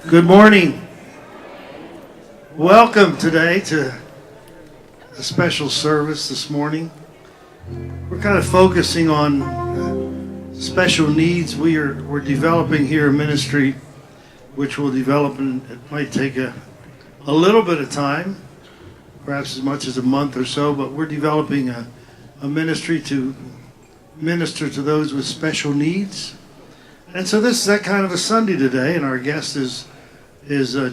Good morning. Welcome today to a special service this morning. We're kind of focusing on special needs. We're developing here a ministry which will develop, and it might take a little bit of time, perhaps as much as a month or so, but we're developing a ministry to minister to those with special needs. And so this is that kind of a Sunday today, and our guest is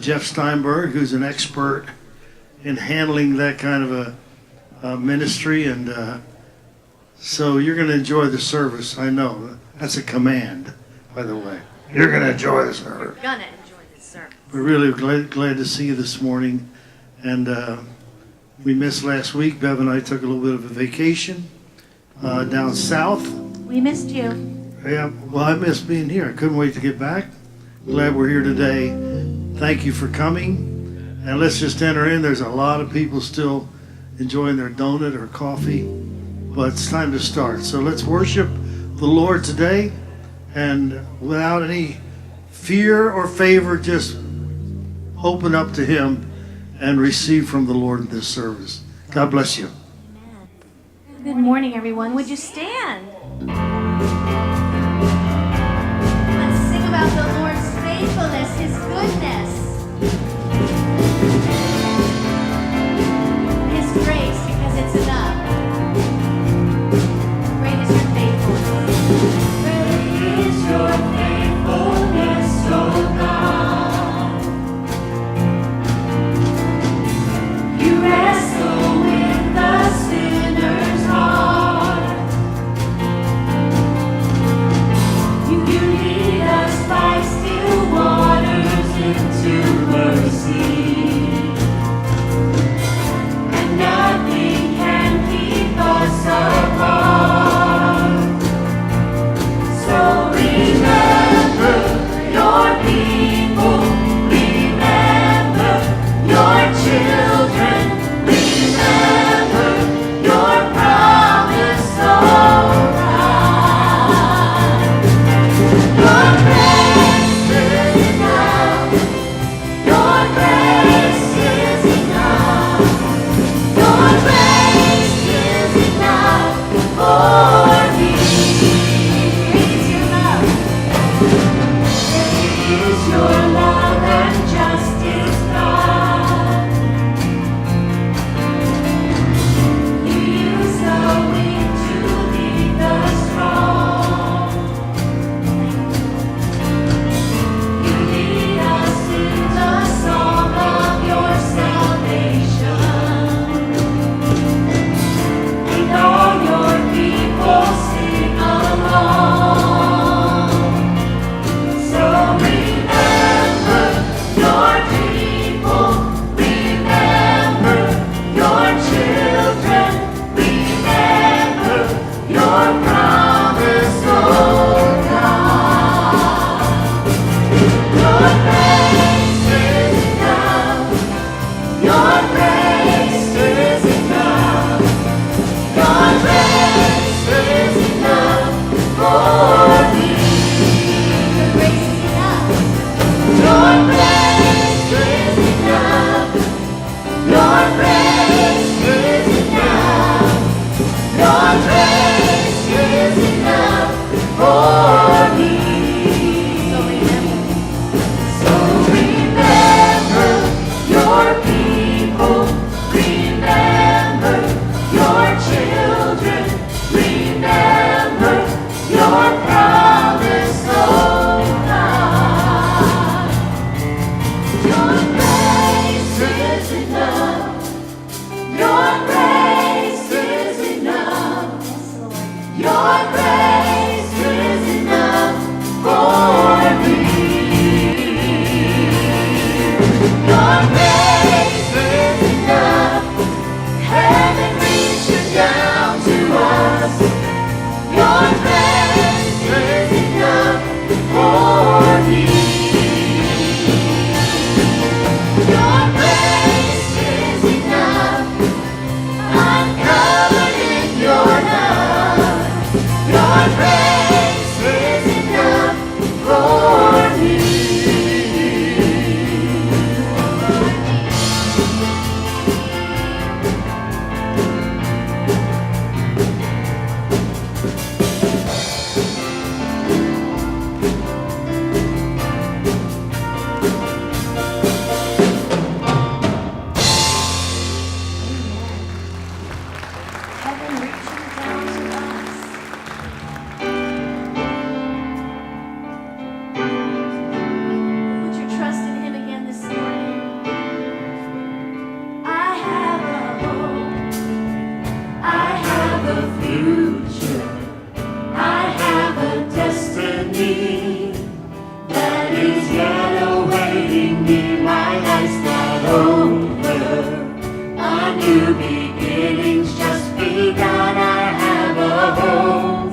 Jeff Steinberg, who's an expert in handling that kind of a ministry, and so you're going to enjoy the service. I know that's a command, by the way. You're going to enjoy the service. You're going to enjoy the service. We're really glad to see you this morning, and we missed last week. Bev and I took a little bit of a vacation down south. We missed you. Yeah, well, I missed being here. I couldn't wait to get back. Glad we're here today. Thank you for coming. And let's just enter in. There's a lot of people still enjoying their donut or coffee, but it's time to start. So let's worship the Lord today, and without any fear or favor, just open up to Him and receive from the Lord in this service. God bless you. Amen. Good morning, everyone. Would you stand? Let's sing about the Lord's faithfulness, His goodness, His grace, because it's enough. Great is your faithfulness. Great is your faithfulness, O God. You wrestle with the sinner's heart. You lead us by still waters into mercy, and nothing can keep us apart. So remember your people, remember your children, remember your promise, oh God. Your grace is enough. Your grace is enough. Your grace is enough for me. Great is your love. Great is your love and justice, God. You use the wind to lead the strong. You lead us in the song of your salvation, and all your people sing along. So remember your people, remember your children, remember your promise, oh God. Your grace is enough. Your grace is enough. Your grace is enough for me. Your grace is enough. Your grace is enough. Your grace is enough. Your grace is enough for me. So remember. So me my life's not over. A new beginning's just begun. I have a hope.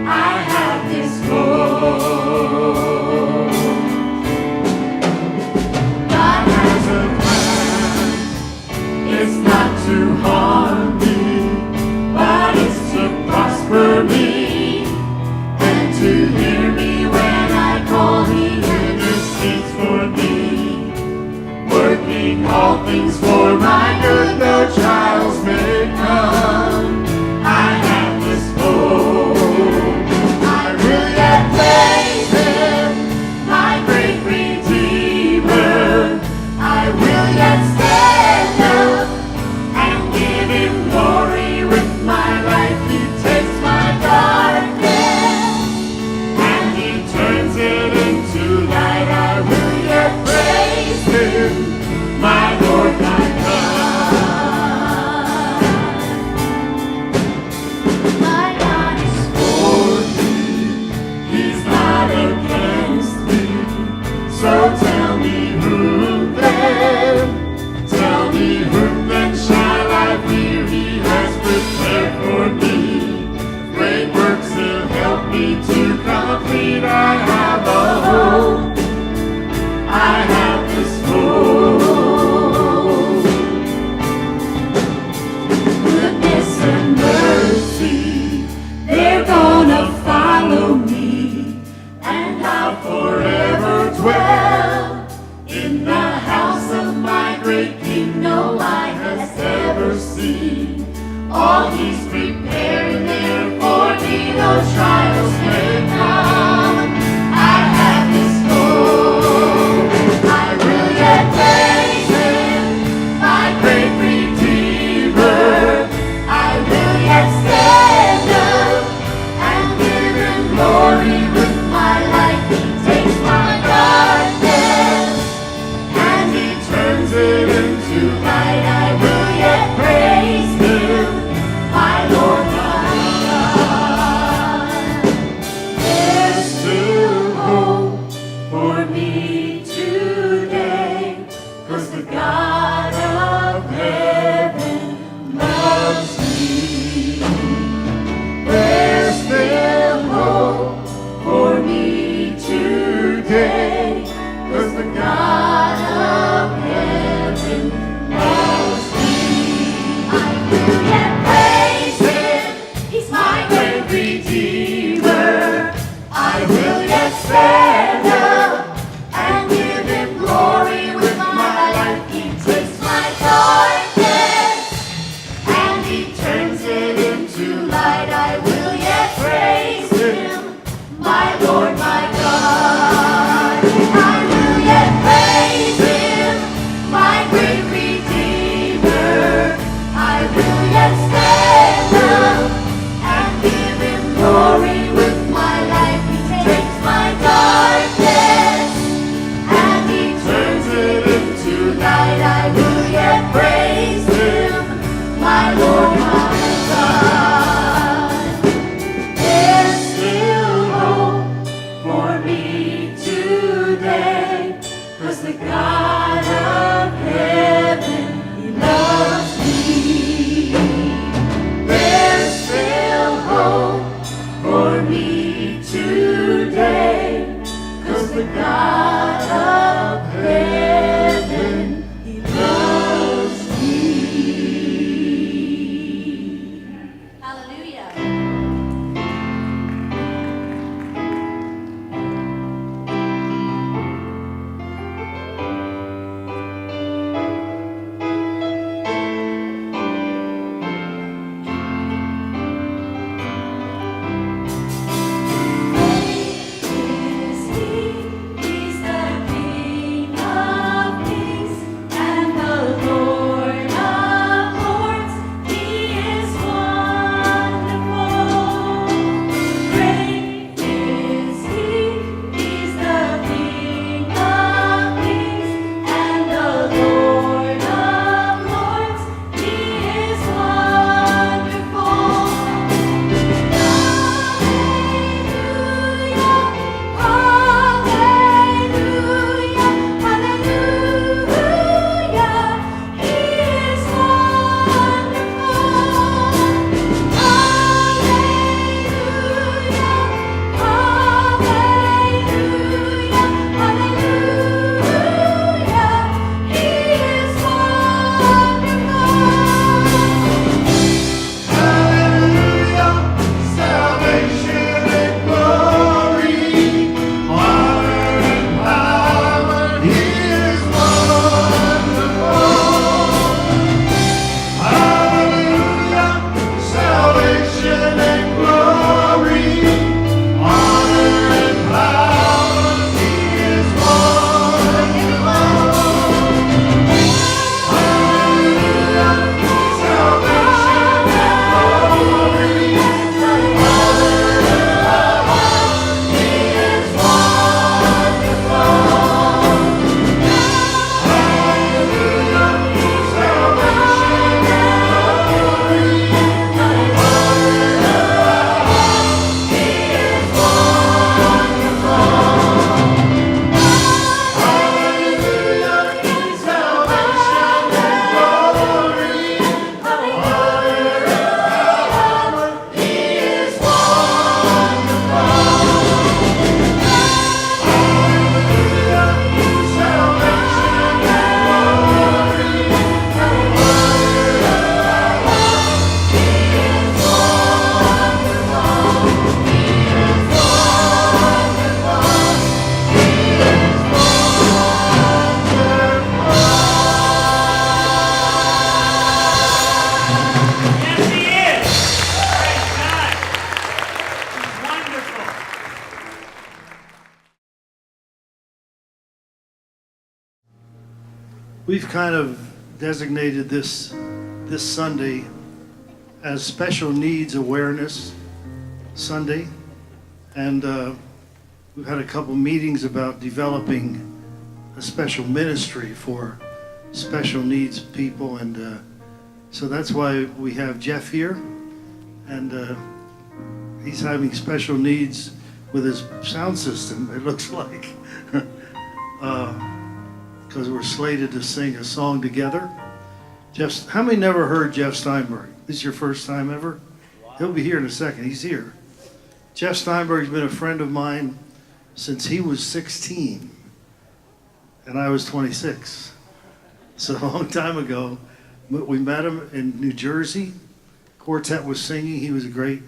I have this hope. God has a plan. It's not to harm me, but it's to prosper me and to hear me when I call. He intercedes for me, working all things for my good, though trials may come. I have this hope. I will yet praise Him, my great Redeemer. I will yet stand up and give Him glory with my life. He takes my darkness and He turns it into light. I will yet praise Him, my Lord, my My God is for me. He's not against me. So tell me whom then? Tell me whom then shall I fear? He has prepared for me great works. He'll help me to complete. I have a hope. I have this hope. Goodness and mercy, they're gonna follow me, and I'll forever dwell in the house of my great King. No eye has ever seen all He's preparing there for me. Those trials may come. I have this hope. I will yet praise Him, my great Redeemer. I will yet stand up and give Him glory with my life. He takes my darkness and He turns it into light. I will yet praise Him, my Lord, my God. There's still hope for me today, 'cause the God of heaven loves me. There's still hope for me today, 'cause the God of heaven loves me. I will yet praise Him, He's my great Redeemer. I will yet stand up and give Him glory with my life. He takes my darkness and He turns it into light. I will yet praise Him, my Lord, my God. I will yet praise Him, my great Redeemer. I will yet stand up and give Him glory with my life. He takes my darkness and He turns it into light. I will yet praise Him, my Lord, my God. There's still hope for me today, 'cause the God of heaven, He loves me. There's still hope for me today, 'cause the God of heaven, He loves me. Hallelujah. We've kind of designated this Sunday as Special Needs Awareness Sunday, and we've had a couple meetings about developing a special ministry for special needs people, and so that's why we have Jeff here, and he's having special needs with his sound system, it looks like, because we're slated to sing a song together. Jeff, how many never heard Jeff Steinberg? This is your first time ever? Wow. He'll be here in a second. He's here. Jeff Steinberg's been a friend of mine since he was 16, and I was 26. So a long time ago, we met him in New Jersey. Quartet was singing. He was a great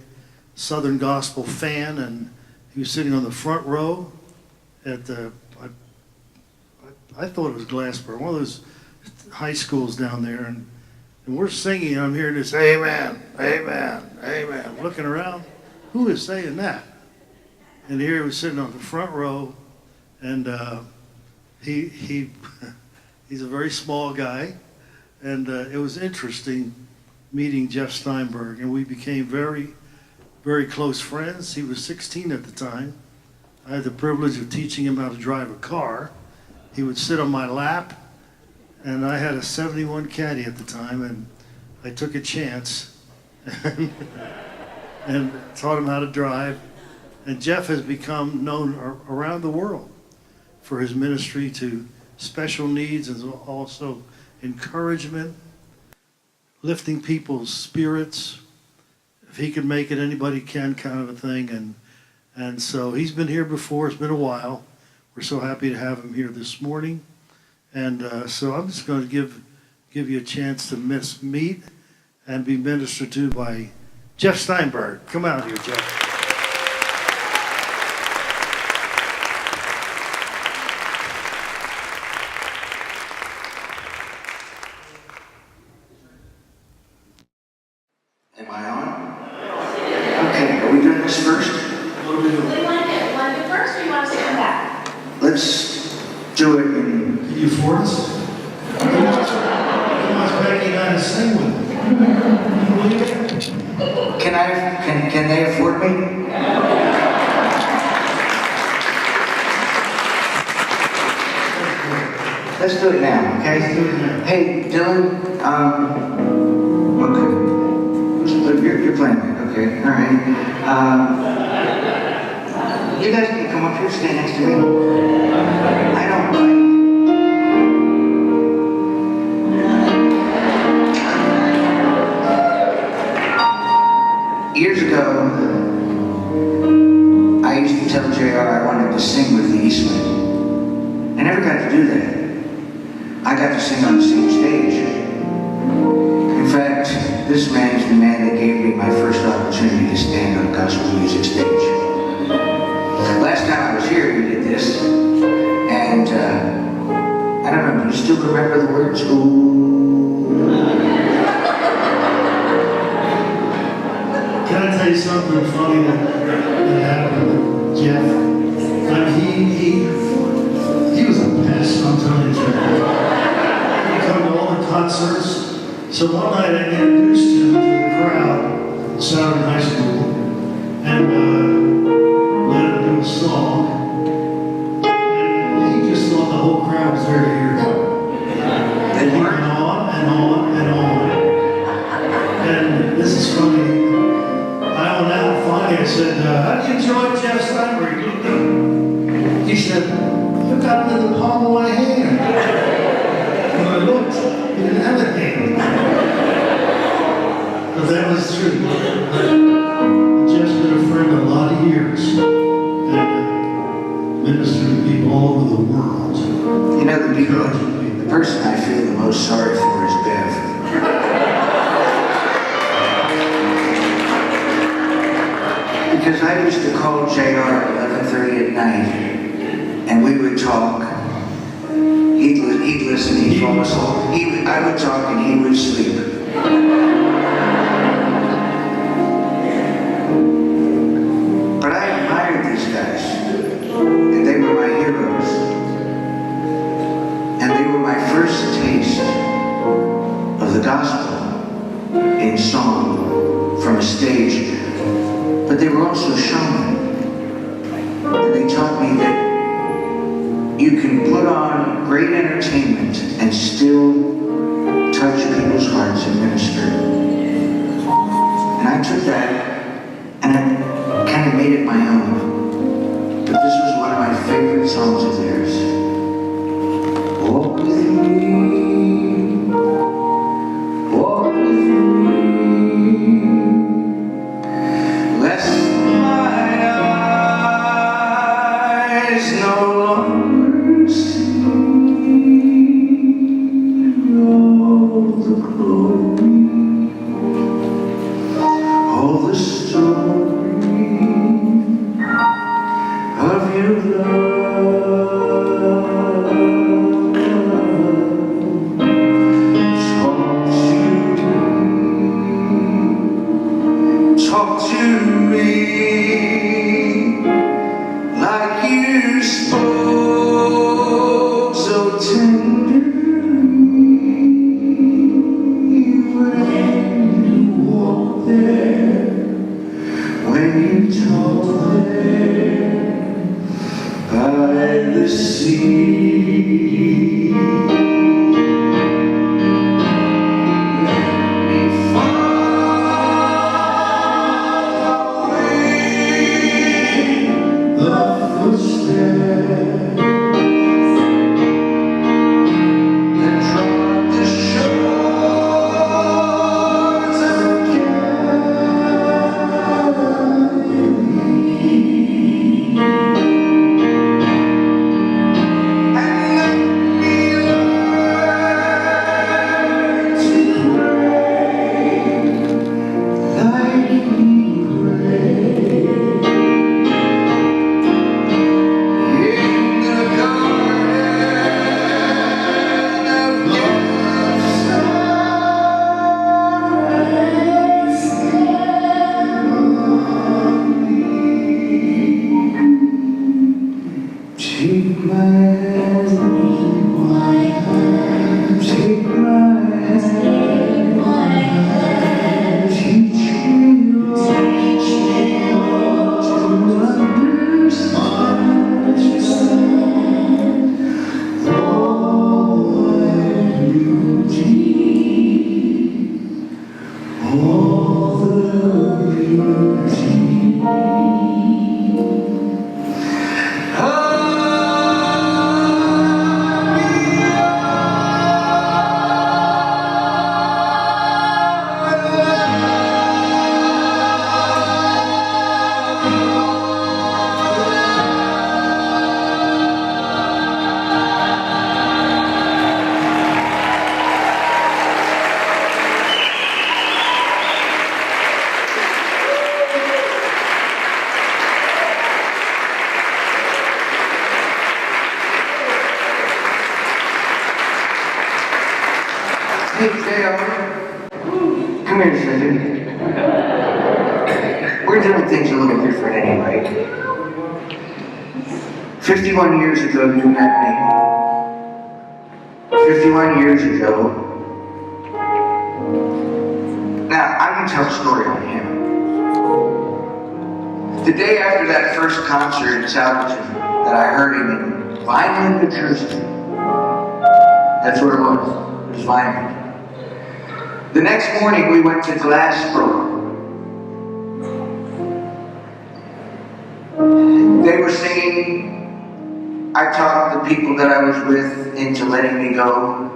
Southern gospel fan, and he was sitting on the front row at the, I thought it was Glassboro, one of those high schools down there, and we're singing, and I'm hearing this, amen, amen, amen. I'm looking around, who is saying that? And here he was sitting on the front row, and he's a very small guy, and it was interesting meeting Jeff Steinberg, and we became very, very close friends. He was 16 at the time. I had the privilege of teaching him how to drive a car. He would sit on my lap, and I had a 71 Caddy at the time, and I took a chance and taught him how to drive. And Jeff has become known around the world for his ministry to special needs and also encouragement, lifting people's spirits. If he can make it, anybody can, kind of a thing. And so he's been here before. It's been a while. We're so happy to have him here this morning. And so I'm just going to give you a chance to meet and be ministered to by Jeff Steinberg. Come out here, Jeff. Am I on? Okay, are we doing this first? What do you want to do? You want to do first, or you want us to come back? Let's do it in... Can you afford us? How much Becky and I to sing with me? Can they afford me? Let's do it now, okay? Let's do it now. Hey, Dylan, okay. You're playing it, okay, all right. You guys can come up here, stand next to me. I don't mind. Years ago, I used to tell JR I wanted to sing with the Eastmen. I never got to do that. I got to sing on the same stage. In fact, this man is the man that gave me my first opportunity to stand on a gospel music stage. Last time I was here, we did this, and I don't know, do you still remember the words? Ooh. Can I tell you something funny that happened with Jeff? Like he was a pest, I'm telling you. He come to all the concerts. So one night I introduced him to the crowd at Southern High School and let him do a song. And he just thought the whole crowd was there to hear him. And he went on and on and on. And this is funny. I went out and finally I said, how do you enjoy Jeff Steinberg? He looked up. He said, I've got him in the palm of my hand. When I looked, he didn't have a hand. But that was true. Jeff's been a friend a lot of years and ministered to people all over the world. You know, the person I feel the most sorry for is Bev. Because I used to call JR at 11:30 at night, and we would talk. He'd listen, he'd fall asleep. I would talk and he would sleep. But I admired these guys, and they were my heroes. And they were my first taste taught me that you can put on great entertainment and still touch people's hearts and minister. And I took that and I kind of made it my own. But this was one of my favorite songs of theirs. Walk with me, walk with me, lest my eyes no longer see all the glory, all the story of your love. Talk to me like you spoke so tenderly when you walked there, when you talked there by the sea. Take my hand, take my hand, teach me, Lord, to understand all my beauty, all the beauty. Hey, JR. Come here a second. We're doing things a little different anyway. 51 years ago, you met me. 51 years ago. Now, I'm going to tell a story on him. The day after that first concert in Salvation that I heard him in Vineland, New Jersey. That's where it was. It was Vineland. The next morning we went to Glassboro. They were singing. I talked the people that I was with into letting me go.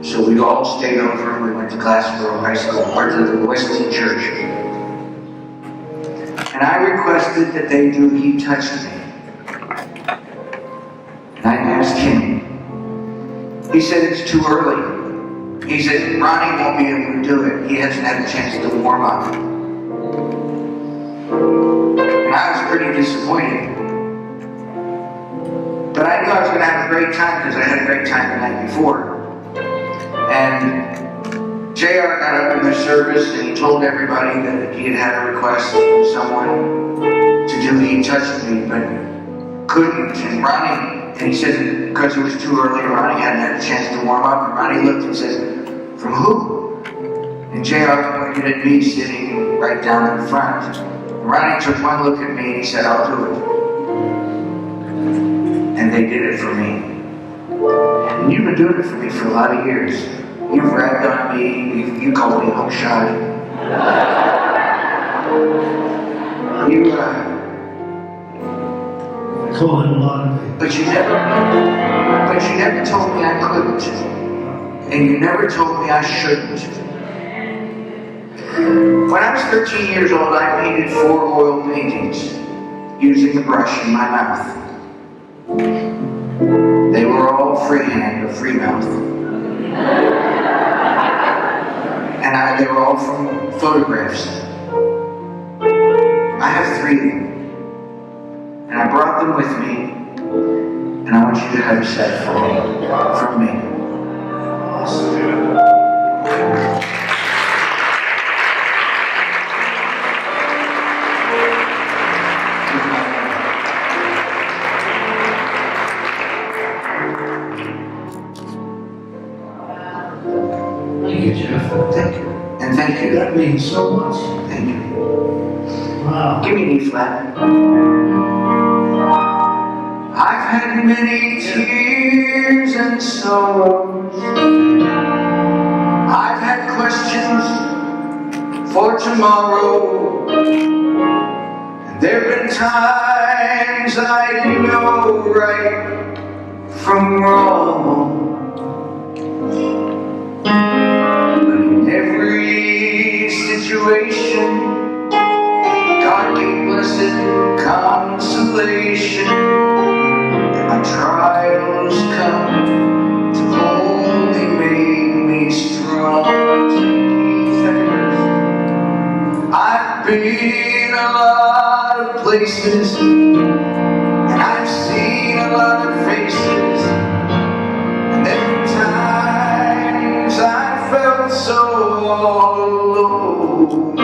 So we all stayed over and we went to Glassboro High School, part of the Wesley Church. And I requested that they do He Touched Me. And I asked him. He said it's too early. He said, Ronnie won't be able to do it. He hasn't had a chance to warm up. And I was pretty disappointed. But I knew I was going to have a great time because I had a great time the night before. And JR got up in the service and he told everybody that he had a request from someone to do He Touched Me, but couldn't. And Ronnie, and he said because it was too early, Ronnie hadn't had a chance to warm up. And Ronnie looked and said, from who? And JR pointed at me sitting right down in the front. And Ronnie took one look at me and he said, I'll do it. and they did it for me. And you've been doing it for me for a lot of years. You've ragged on me, you called me hookshot. You, I call him a lot of things. but you never told me I couldn't. And you never told me I shouldn't. When I was 13 years old, I painted 4 oil paintings using a brush in my mouth. They were all freehand or free mouth. And they were all from photographs. I have 3 of them. And I brought them with me. And I want you to have a set for me, from me. Thank you, Jeff. Thank you. And thank you. That means so much. Thank you. Wow. Give me an E flat. I've had many tears and sorrows. I've had questions for tomorrow. And there have been times I didn't know right from wrong. But in every situation, God gave blessed consolation. My trials come to only make me strong. I've been a lot of places, and I've seen a lot of faces, and there were times I felt so all alone.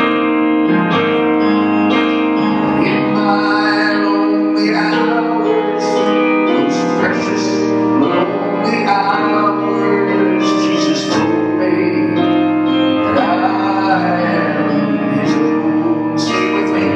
In my lonely hours, those precious lonely hours, Jesus told me that I am His own. Sing with me.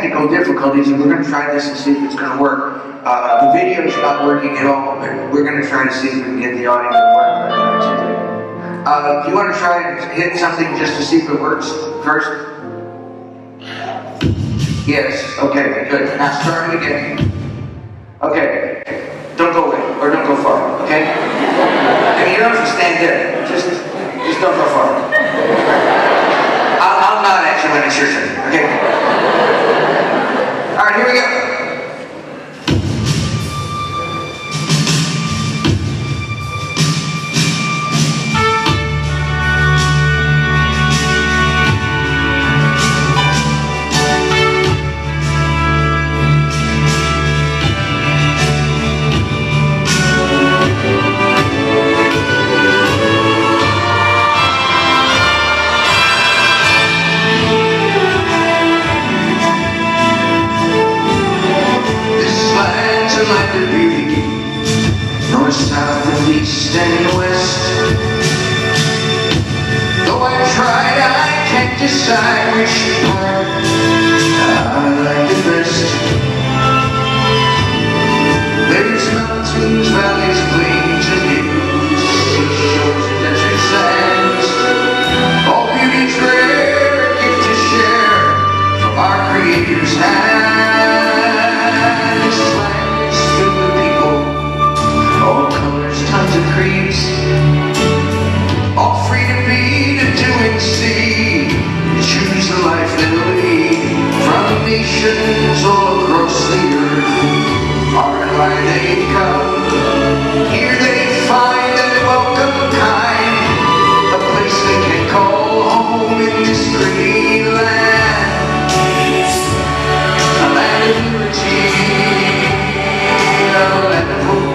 technical difficulties, and we're going to try this and see if it's going to work. The video's not working at all, but we're going to try to see if we can get the audio to work. Do you want to try and hit something just to see if it works first? Yes, okay, good. Now start it again. Okay, don't go away, or don't go far, okay? I mean, you don't have to stand there. Just don't go far. I'll nod at you when it's your turn, okay? All right, here we go. North, south, and east and west. Though I tried, I can't decide which part I like the best. There's mountains, valleys, plains, and hills, seashores, and desert sands. All beauty's rare, a gift to share from our Creator's hand. This land is filled with people, all colors, tons of creeds, all free to be, to do and see, to choose the life they'll lead. From nations all across the earth, far and wide they come. Here they find and welcome kind, a place they can call home in this great land, a land of liberty, a land of hope.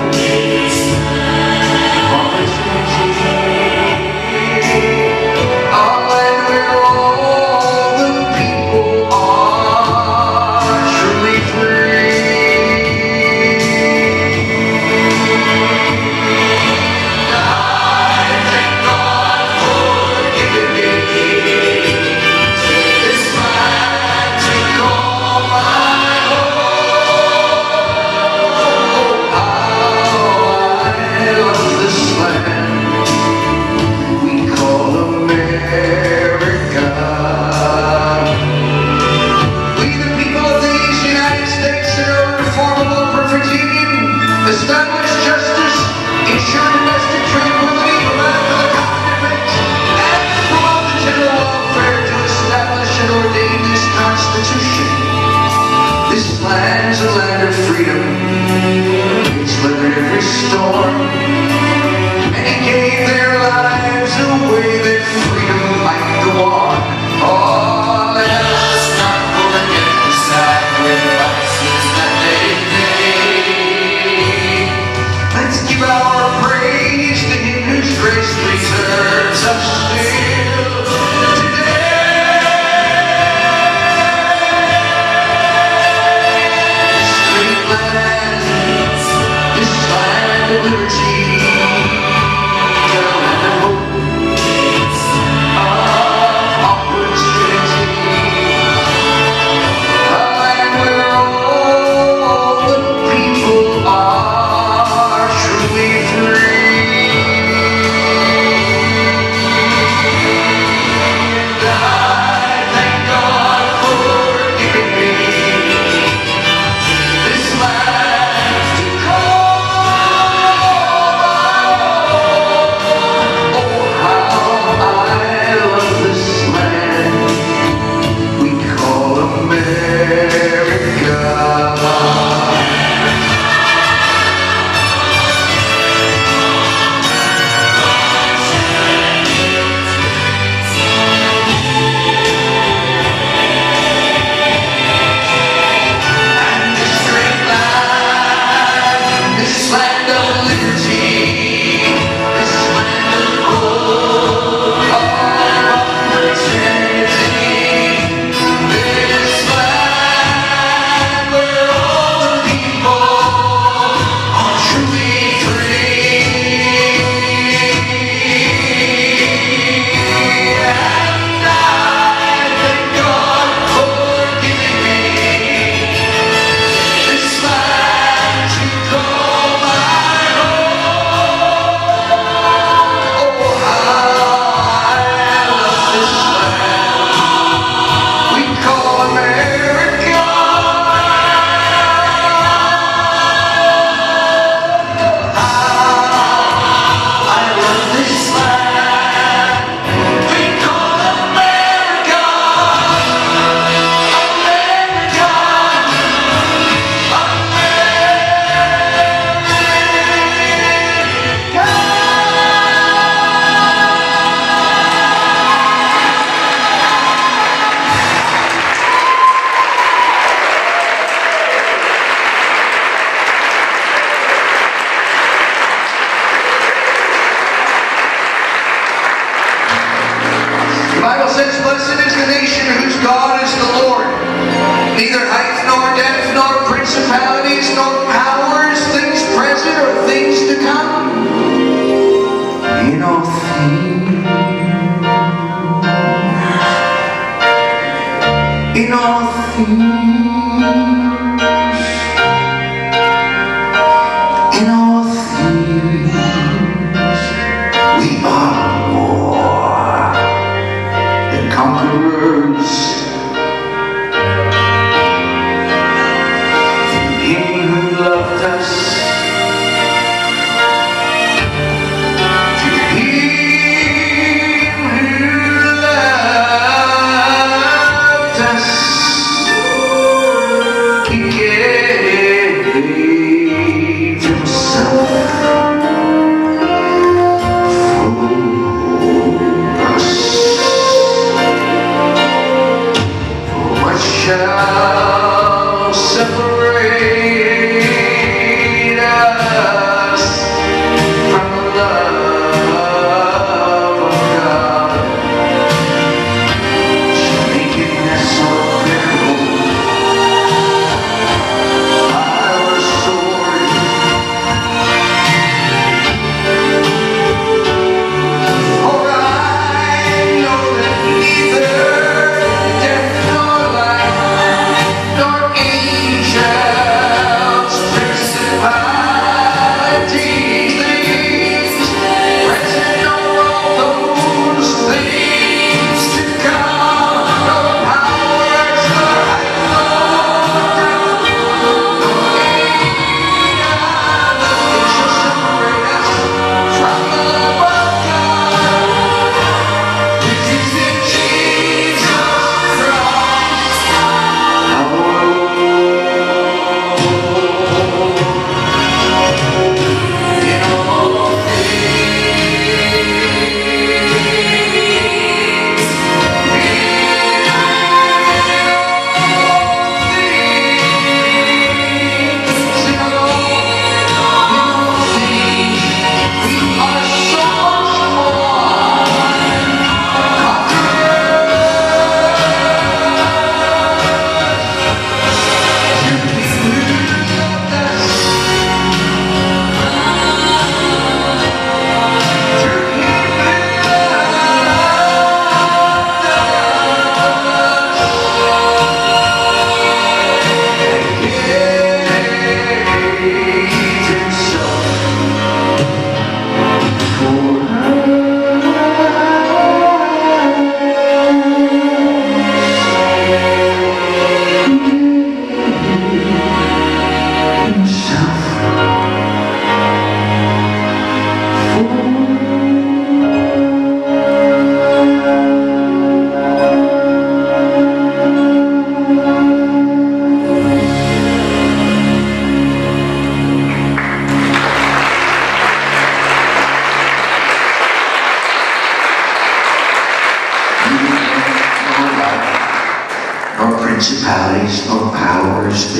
Establish justice, ensure domestic tranquility, provide for the common defense, and promote the general welfare to establish and ordain this Constitution. This land's a land of freedom, it's weathered every storm, and it gave their lives away that freedom might go on. Oh, let us not forget the sacrifices that they made. Let's give our praise to Him whose grace preserves us still today. This great land, this land of liberty.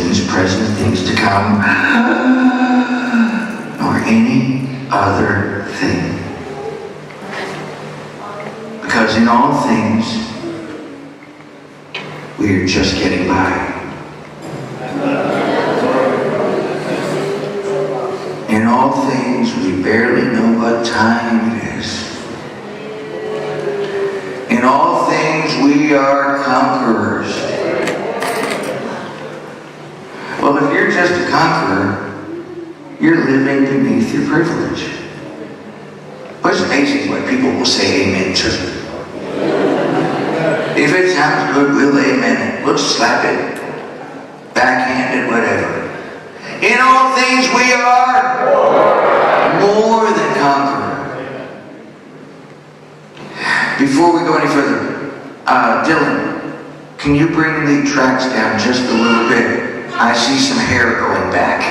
things present, things to come, nor any other thing. Because in all things, we are just getting by. In all things, we barely know what time it is. In all things, we are conquerors. Well, if you're just a conqueror, you're living beneath your privilege. But it's amazing what people will say amen to. If it sounds good, we'll amen it. We'll slap it. Backhanded, whatever. In all things we are more than conquerors. Before we go any further, Dylan, can you bring the tracks down just a little bit? I see some hair going back.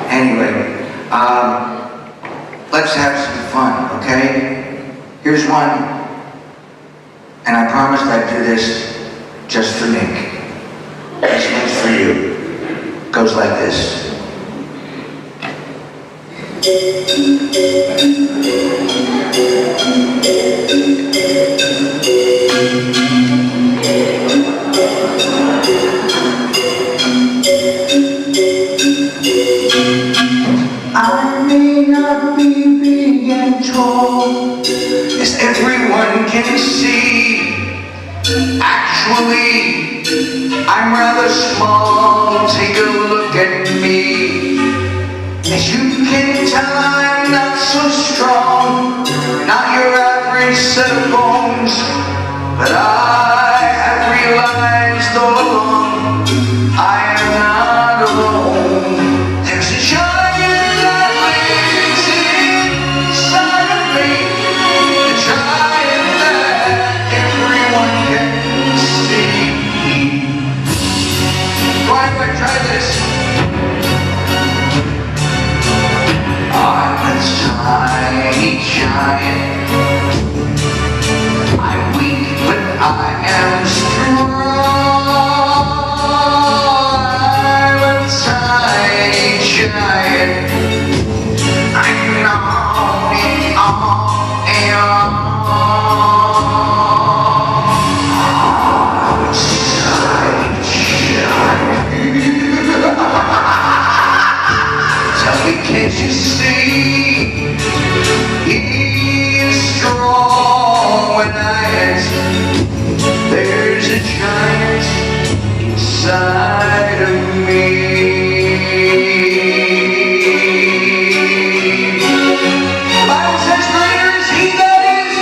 Anyway, let's have some fun, okay? Here's one, and I promised I'd do this just for Nick. This one's for you. Goes like this. I may not be big and tall, as everyone can see. Actually, I'm rather small. Take a look at me. As you can tell, I'm not so strong, not your average set of bones. But I have realized all along, I am not alone. There's a giant that lives inside of me, a giant that everyone can see. Why do I try this? I'm a tiny giant. I'm weak, but I am strong. I'm a tiny giant. I'm on and on and on. I'm a tiny giant. Tell me, can't you see? He is strong when I enter. There's a giant inside of me. The Bible says, greater is he that is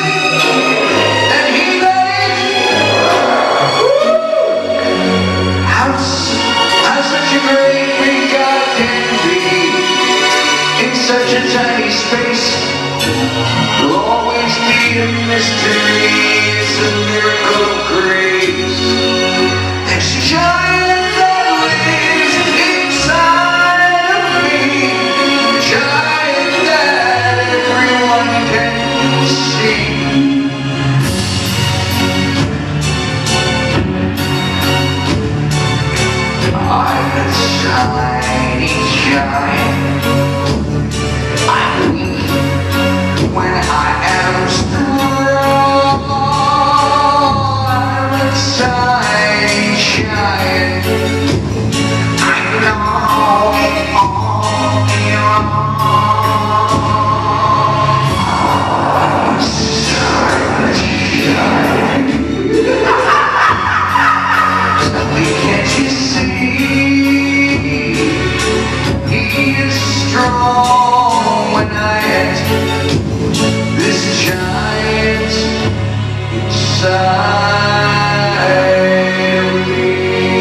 than he that is. How such a great big God can be in such a tiny space. Will always be a mystery. It's a miracle of grace. There's a giant that lives inside of me, a giant that everyone can see. I'm a tiny giant. I'm weak when I am strong. I'm a tiny giant. I'm on and on and on. I'm a tiny giant. Tell me, can't you see? He is strong when I enter. This giant inside of me.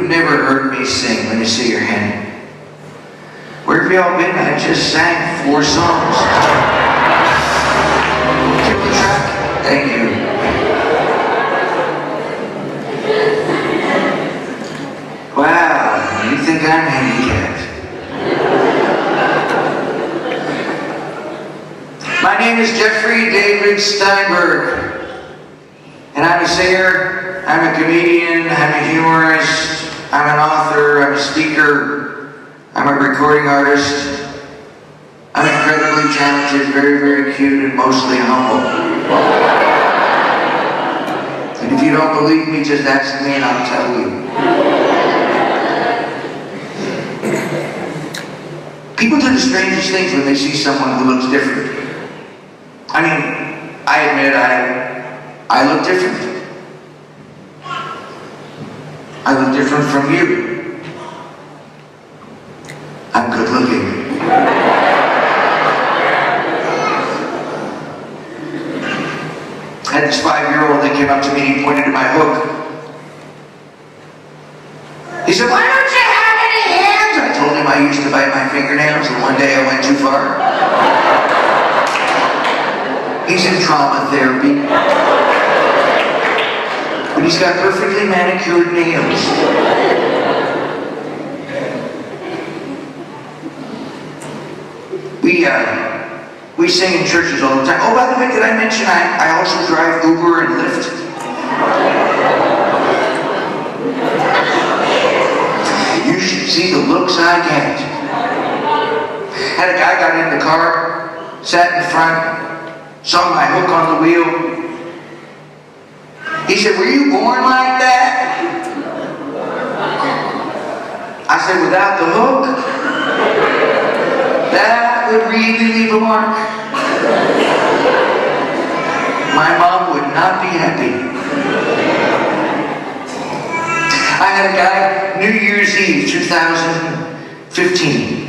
who've never heard me sing? Let me see your hand. Where have y'all been? I just sang 4 songs. Keep the track. Thank you. Wow, you think I'm handicapped? My name is Jeffrey David Steinberg, and I'm a singer, I'm a comedian, I'm a humorist, I'm an author, I'm a speaker, I'm a recording artist. I'm incredibly talented, very, very cute, and mostly humble. And if you don't believe me, just ask me and I'll tell you. People do the strangest things when they see someone who looks different. I mean, I admit I look different. I look different from you. I'm good looking. I had this 5-year-old that came up to me and he pointed to my hook. He said, "Why don't you have any hands?" I told him I used to bite my fingernails and one day I went too far. He's in trauma therapy. But he's got perfectly manicured nails. We sing in churches all the time. Oh, by the way, did I mention I also drive Uber and Lyft? You should see the looks I get. Had a guy got in the car, sat in front, saw my hook on the wheel. He said, "Were you born like that?" I said, "Without the hook, that would really leave a mark. My mom would not be happy." I had a guy, New Year's Eve, 2015.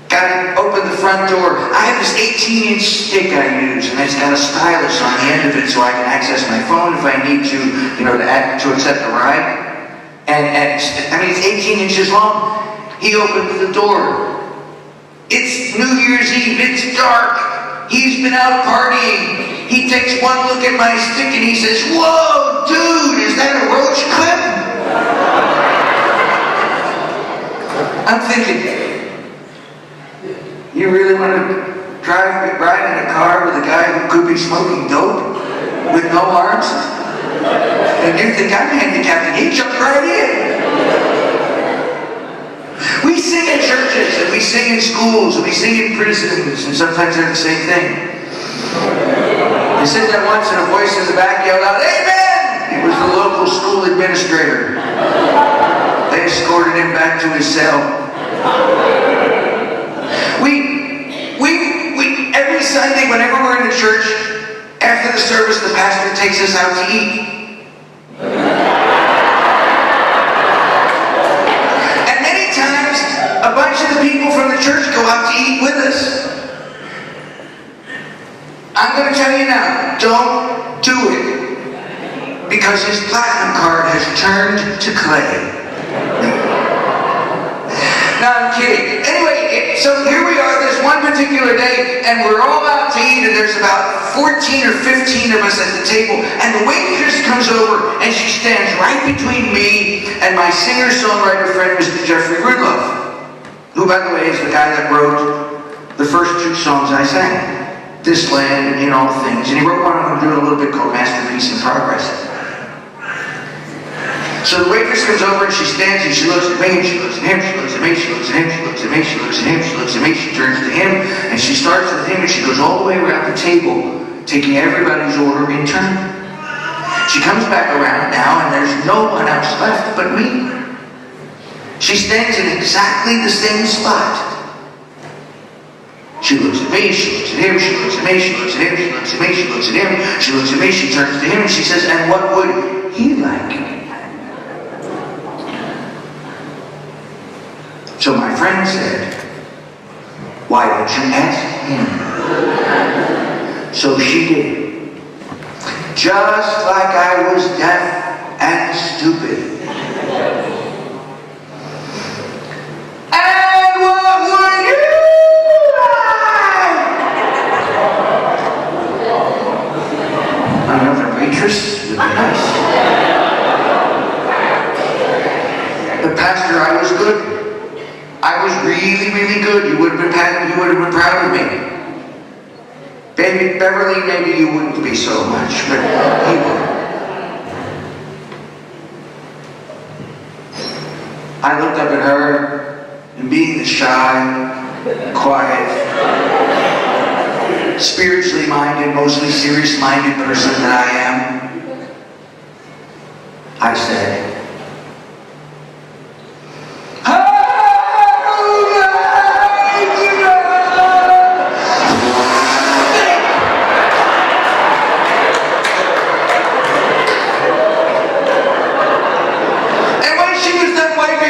Got to open the front door. I have this 18-inch stick I use, and it's got a stylus on the end of it so I can access my phone if I need to, to accept a ride. And it's 18 inches long. He opens the door. It's New Year's Eve. It's dark. He's been out partying. He takes one look at my stick and he says, "Whoa, dude, is that a roach clip?" I'm thinking, you really want to ride in a car with a guy who could be smoking dope with no arms? And you think I'm handicapped, and he jumped right in. We sing in churches, and we sing in schools, and we sing in prisons, and sometimes they're the same thing. They said that once, and a voice in the back yelled out, "Amen!" It was the local school administrator. They escorted him back to his cell. Every Sunday, whenever we're in the church, after the service, the pastor takes us out to eat. And many times, a bunch of the people from the church go out to eat with us. I'm going to tell you now, don't do it. Because his platinum card has turned to clay. No, I'm kidding. Anyway, so here we are this one particular day, and we're all out to eat, and there's about 14 or 15 of us at the table, and the waitress comes over, and she stands right between me and my singer-songwriter friend, Mr. Jeffrey Rudloff, who, by the way, is the guy that wrote the first 2 songs I sang, "This Land" and "In All Things," and he wrote one I'm doing a little bit called "Masterpiece in Progress." So the waitress comes over and she stands and she looks at me and she looks at him, she looks at me, she looks at him, she looks at me, she looks at him, she looks at me, she turns to him, and she starts with him and she goes all the way around the table, taking everybody's order in turn. She comes back around now and there's no one else left but me. She stands in exactly the same spot. She looks at me, she looks at him, she looks at me, she looks at him, she looks at me, she looks at him, she looks at me, she turns to him and she says, "And what would he like?" So my friend said, "Why don't you ask him?" So she did. Just like I was deaf and stupid. Another waitress would be nice. But Pastor, I was good. I was really, really good. You would have been proud of me. Baby Beverly, maybe you wouldn't be so much, but he would. I looked up at her, and being the shy, quiet, spiritually minded, mostly serious-minded person that I am, I said,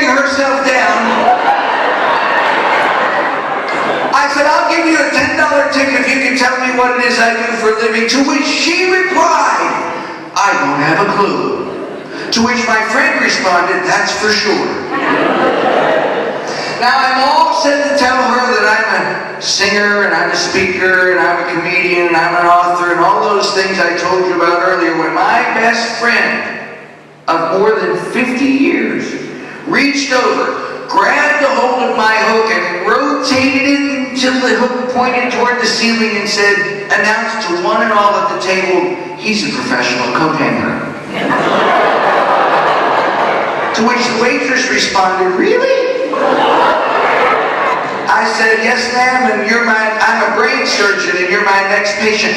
herself down. I said, I'll give you a $10 tip if you can tell me what it is I do for a living. To which she replied, I don't have a clue. To which my friend responded, that's for sure. Now I'm all set to tell her that I'm a singer and I'm a speaker and I'm a comedian and I'm an author and all those things I told you about earlier, when my best friend of more than 50 years reached over, grabbed a hold of my hook and rotated it until the hook pointed toward the ceiling and said, announced to one and all at the table, he's a professional coat hanger. To which the waitress responded, really? I said, yes ma'am, and I'm a brain surgeon and you're my next patient.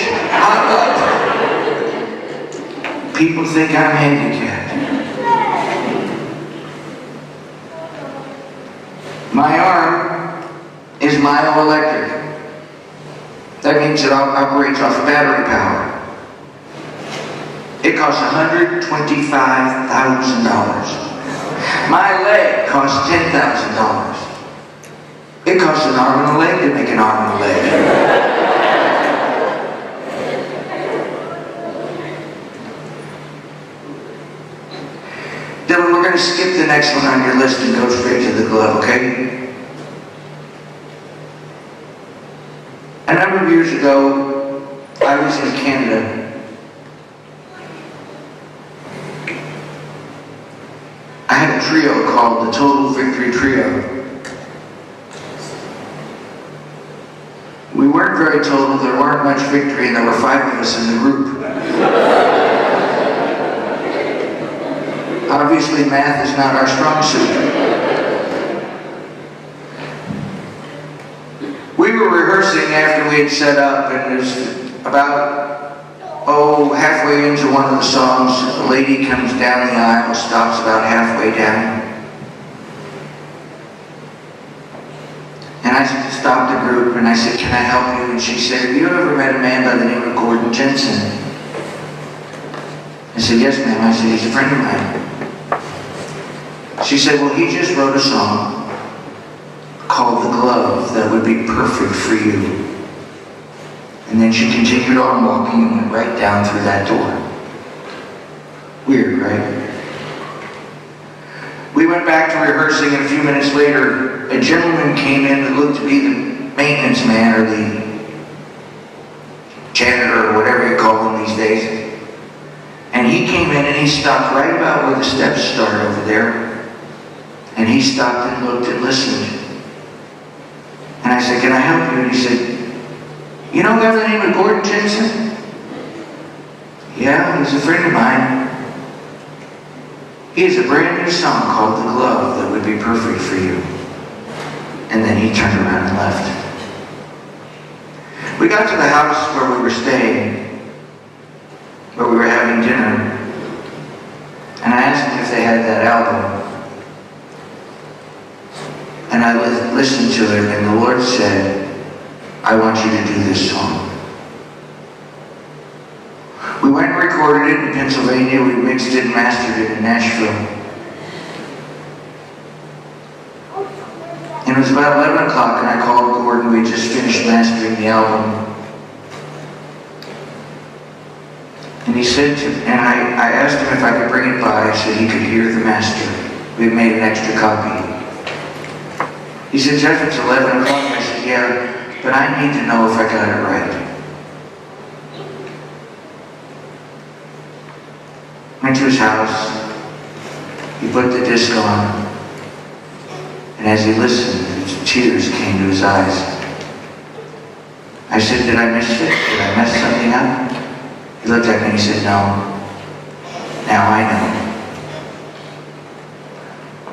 People think I'm handicapped. My arm is myoelectric. That means it operates off battery power. It costs $125,000. My leg costs $10,000. It costs an arm and a leg to make an arm and a leg. Dylan, we're going to skip the next one on your list and go straight to the glove, okay? A number of years ago, I was in Canada. I had a trio called the Total Victory Trio. We weren't very total, there weren't much victory, and there were 5 of us in the group. Obviously, math is not our strong suit. We were rehearsing after we had set up, and it was about, halfway into one of the songs, a lady comes down the aisle, stops about halfway down. And I stopped the group, and I said, can I help you? And she said, have you ever met a man by the name of Gordon Jensen? I said, yes ma'am. I said, he's a friend of mine. She said, well, he just wrote a song called The Glove that would be perfect for you. And then she continued on walking and went right down through that door. Weird, right? We went back to rehearsing, and a few minutes later, a gentleman came in that looked to be the maintenance man or the janitor or whatever you call them these days. And he came in and he stopped right about where the steps start over there. And he stopped and looked and listened. And I said, can I help you? And he said, you know a guy by the name of Gordon Jensen? Yeah, he's a friend of mine. He has a brand new song called The Glove that would be perfect for you. And then he turned around and left. We got to the house where we were staying, where we were having dinner, and I asked them if they had that album. And I listened to it, and the Lord said, I want you to do this song. We went and recorded it in Pennsylvania. We mixed it and mastered it in Nashville. And it was about 11 o'clock, and I called Gordon. We just finished mastering the album. And he said and I asked him if I could bring it by so he could hear the master. We had made an extra copy. He said, Jeff, it's 11 o'clock. I said, yeah, but I need to know if I got it right. Went to his house. He put the disc on. And as he listened, tears came to his eyes. I said, did I miss it? Did I mess something up? He looked at me and he said, no. Now I know.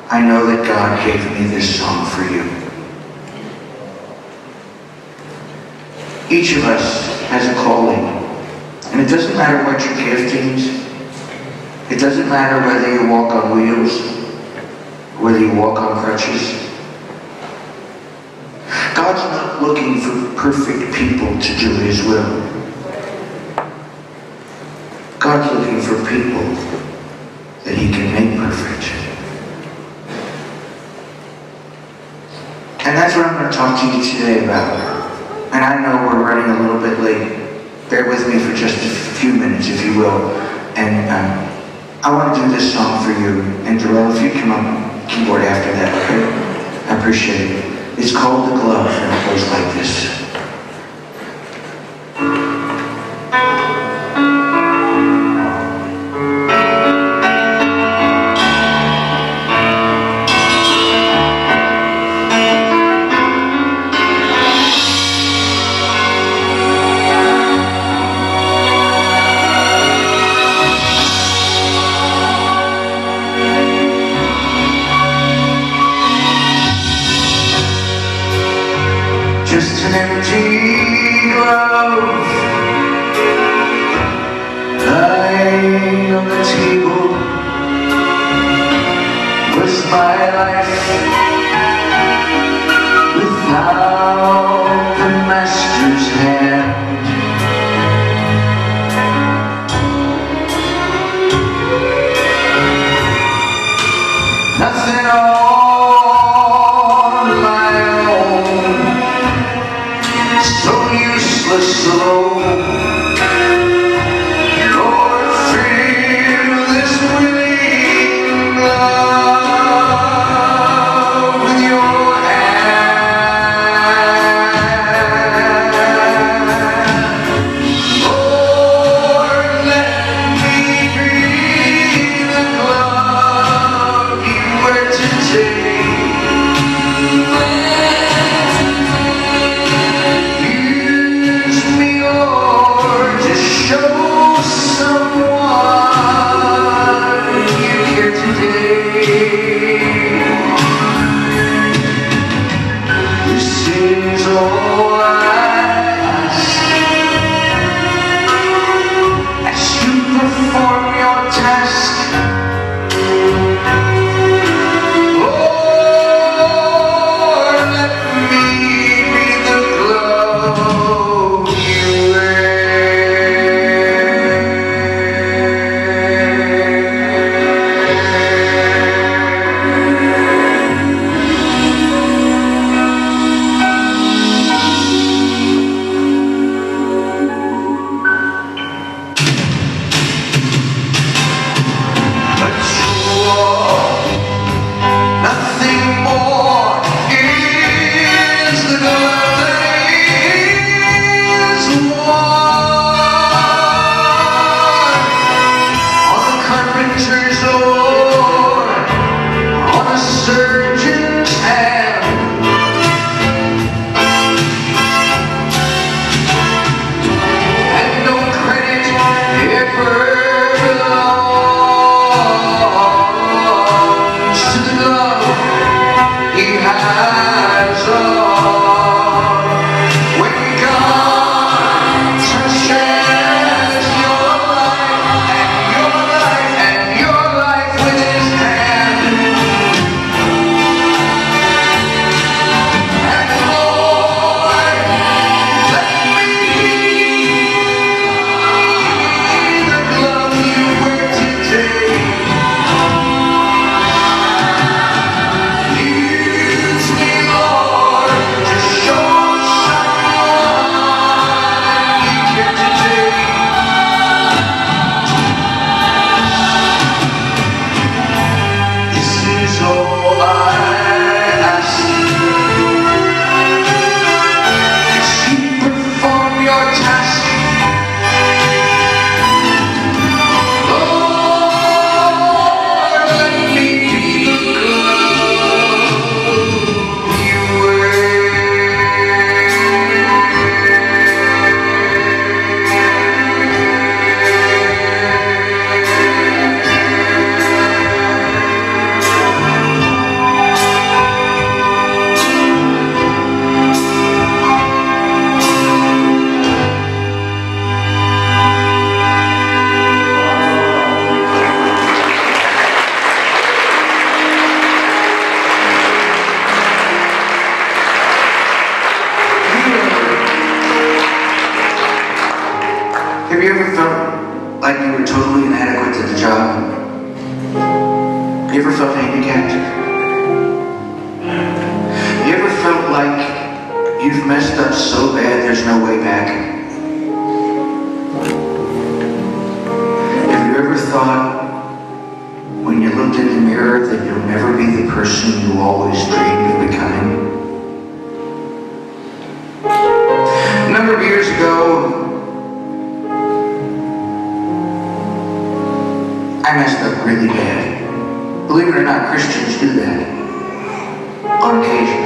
I know that God gave me this song for you. Each of us has a calling. And it doesn't matter what your giftings. It doesn't matter whether you walk on wheels, or whether you walk on crutches. God's not looking for perfect people to do His will. God's looking for people that He can make perfect. And that's what I'm going to talk to you today about. And I know we're running a little bit late. Bear with me for just a few minutes, if you will. And I want to do this song for you. And Darrell, if you come on keyboard after that, okay? I appreciate it. It's called The Glove, and it goes like this. Just an empty you were totally inadequate at the job? You ever felt handicapped? You ever felt like you've messed up so bad there's no way back? Have you ever thought, when you looked in the mirror, that you'll never be the person you always dreamed of becoming? A number of years ago, I messed up really bad. Believe it or not, Christians do that on occasion.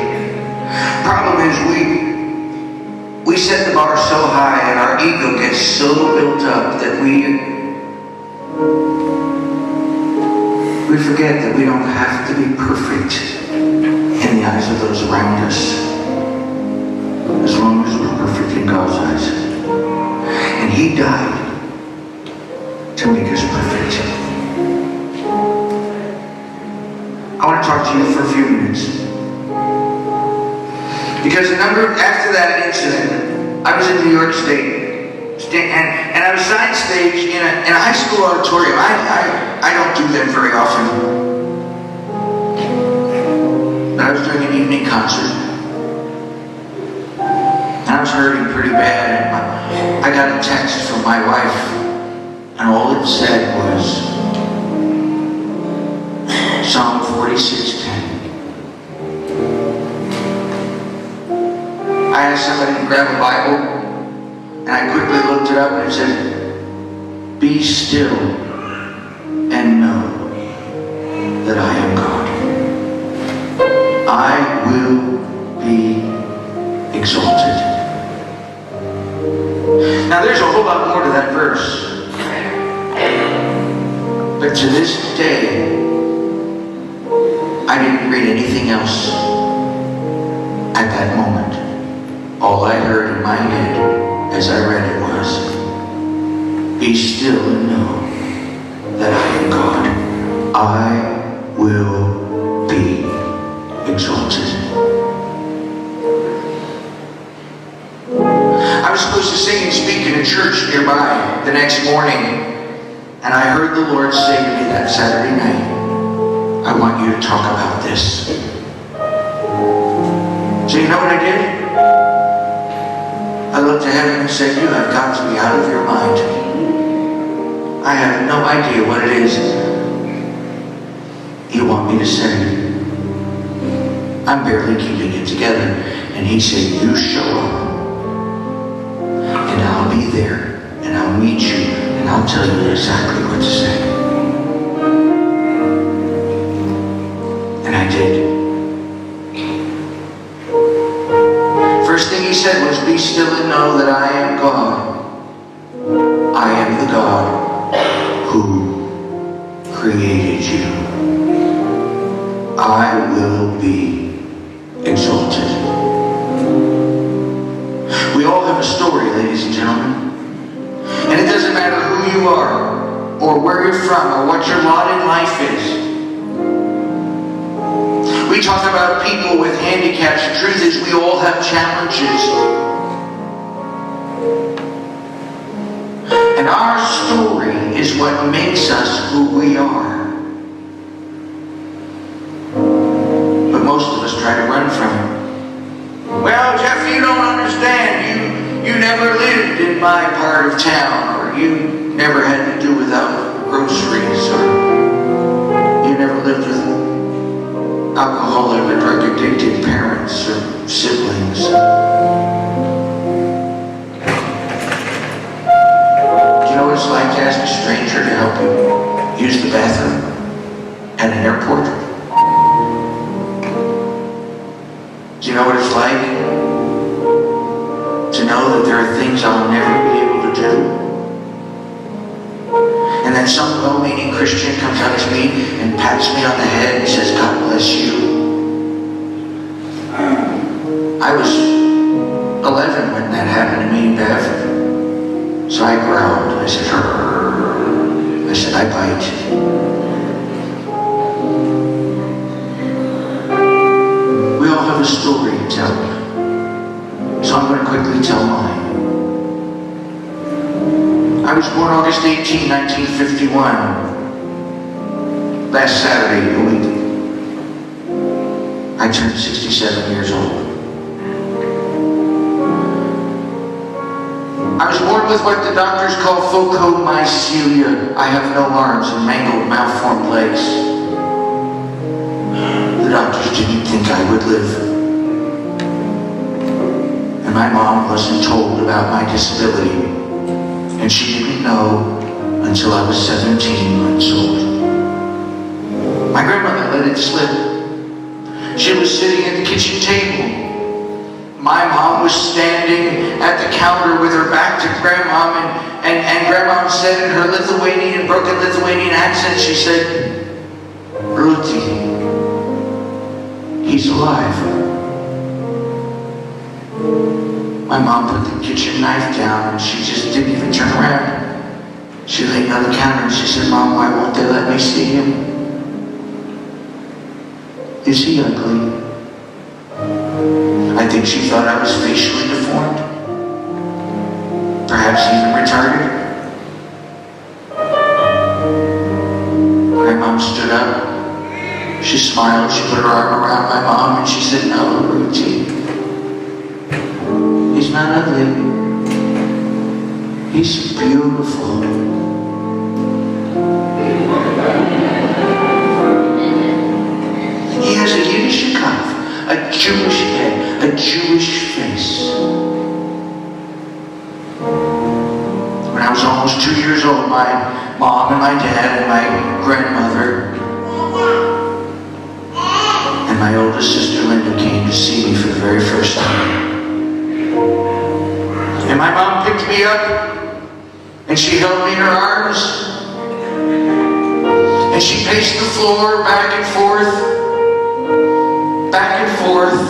Problem is, we set the bar so high and our ego gets so built up that we forget that we don't have to be perfect in the eyes of those around us, as long as we're perfect in God's eyes. And He died to make us perfect. I want to talk to you for a few minutes. Because after that incident, I was in New York State, and I was side stage in a high school auditorium. I don't do them very often. But I was doing an evening concert. And I was hurting pretty bad. And I got a text from my wife, and all it said was, Psalm 46:10. I asked somebody to grab a Bible, and I quickly looked it up, and it said, "Be still and know that I am God. I will be exalted." Now there's a whole lot more to that verse. But to this day, I didn't read anything else at that moment. All I heard in my head as I read it was, "Be still and know that I am God. I will be exalted." I was supposed to sing and speak in a church nearby the next morning, and I heard the Lord say to me that Saturday night, "I want you to talk about this." So you know what I did? I looked to heaven and said, "You have got to be out of your mind. I have no idea what it is you want me to say. I'm barely keeping it together." And He said, "You show up, and I'll be there, and I'll meet you, and I'll tell you exactly what to say." And I did. First thing He said was, "Be still and know that I am God. I am the God who created you. I will be exalted." We all have a story, ladies and gentlemen. And it doesn't matter who you are, or where you're from, or what your lot in life is. We talk about people with handicaps. The truth is, we all have challenges. And our story is what makes us who we are. But most of us try to run from it. "Well, Jeff, you don't understand. You never lived in my part of town, or you never had to do without groceries, or you never lived with alcoholic or drug addicted parents or siblings." Do you know what it's like to ask a stranger to help you use the bathroom at an airport? Do you know what it's like to know that there are things I'll never be able to do? And then some well-meaning Christian comes up to me and pats me on the head and says, "God bless you." I was 11 when that happened to me, Bev. So I growled. I said, "Rrr." I said, "I bite." We all have a story to tell. So I'm going to quickly tell mine. I was born August 18, 19 1951, last Saturday a week, I turned 67 years old. I was born with what the doctors call phocomycelia. I have no arms and mangled, malformed legs. The doctors didn't think I would live. And my mom wasn't told about my disability. And she didn't know until I was 17 months old. My grandmother let it slip. She was sitting at the kitchen table. My mom was standing at the counter with her back to Grandmom, and Grandmom said in her Lithuanian, broken Lithuanian accent, she said, "Ruti, he's alive." My mom put the kitchen knife down and she just didn't even turn around. She laid on the counter and she said, "Mom, why won't they let me see him? Is he ugly?" I think she thought I was facially deformed. Perhaps even retarded. My mom stood up. She smiled. She put her arm around my mom and she said, "No, Ruti. He's not ugly. He's beautiful." He has a Yiddish cough. A Jewish head, a Jewish face. When I was almost 2 years old, my mom and my dad and my grandmother and my oldest sister Linda came to see me for the very first time. And my mom picked me up and she held me in her arms and she paced the floor back and forth. Back and forth,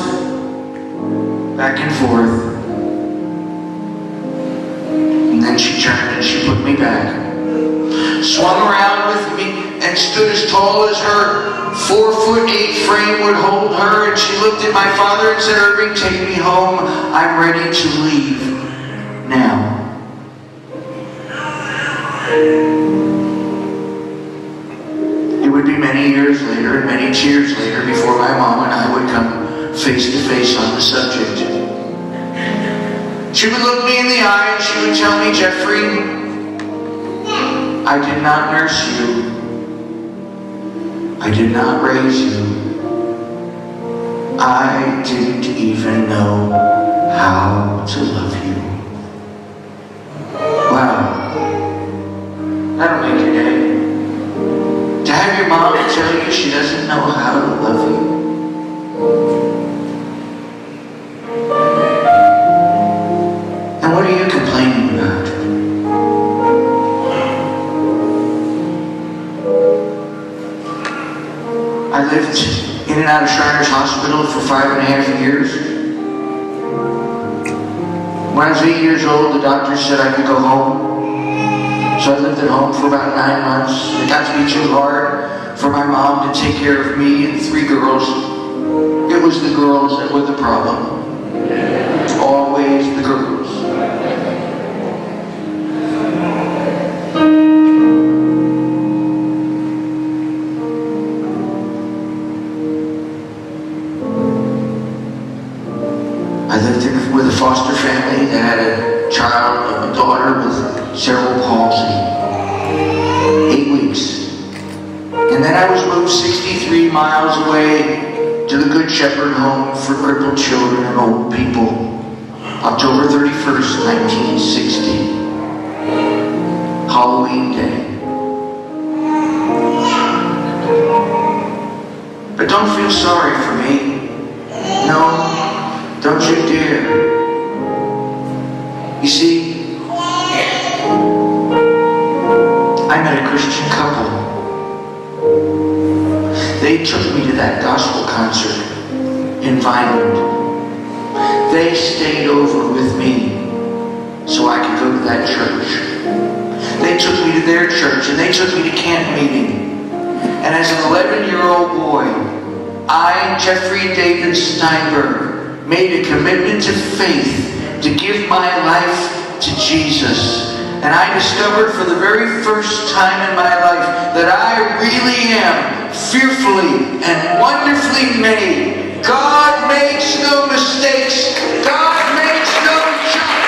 back and forth. And then she turned and she put me back. Swung around with me and stood as tall as her 4'8" frame would hold her. And she looked at my father and said, "Irving, take me home. I'm ready to leave now." It would be many years later and many tears later before my mom and I would come face to face on the subject. She would look me in the eye and she would tell me, "Jeffrey, I did not nurse you. I did not raise you. I didn't even know how to love you." Wow. That'll make your day. To have your mom tell you she doesn't know how to love you. And what are you complaining about? I lived in and out of Shriners Hospital for 5.5 years. When I was 8 years old, the doctor said I could go home. So I lived at home for about 9 months. It got to be too hard for my mom to take care of me and 3 girls. It was the girls that were the problem. Always the girls. I lived with a foster family that had a child, a daughter with cerebral palsy. 8 weeks. And then I was moved 63 miles away to the Good Shepherd Home for crippled children and old people. October 31st, 1960. Halloween Day. But don't feel sorry for me. No, don't you dare. You see, I met a Christian couple. They took me to that gospel concert in Vineland. They stayed over with me so I could go to that church. They took me to their church and they took me to camp meeting. And as an 11-year-old boy, I, Jeffrey David Steinberg, made a commitment to faith to give my life to Jesus. and I discovered for the very first time in my life that I really am fearfully and wonderfully made. God makes no mistakes. God makes no junk.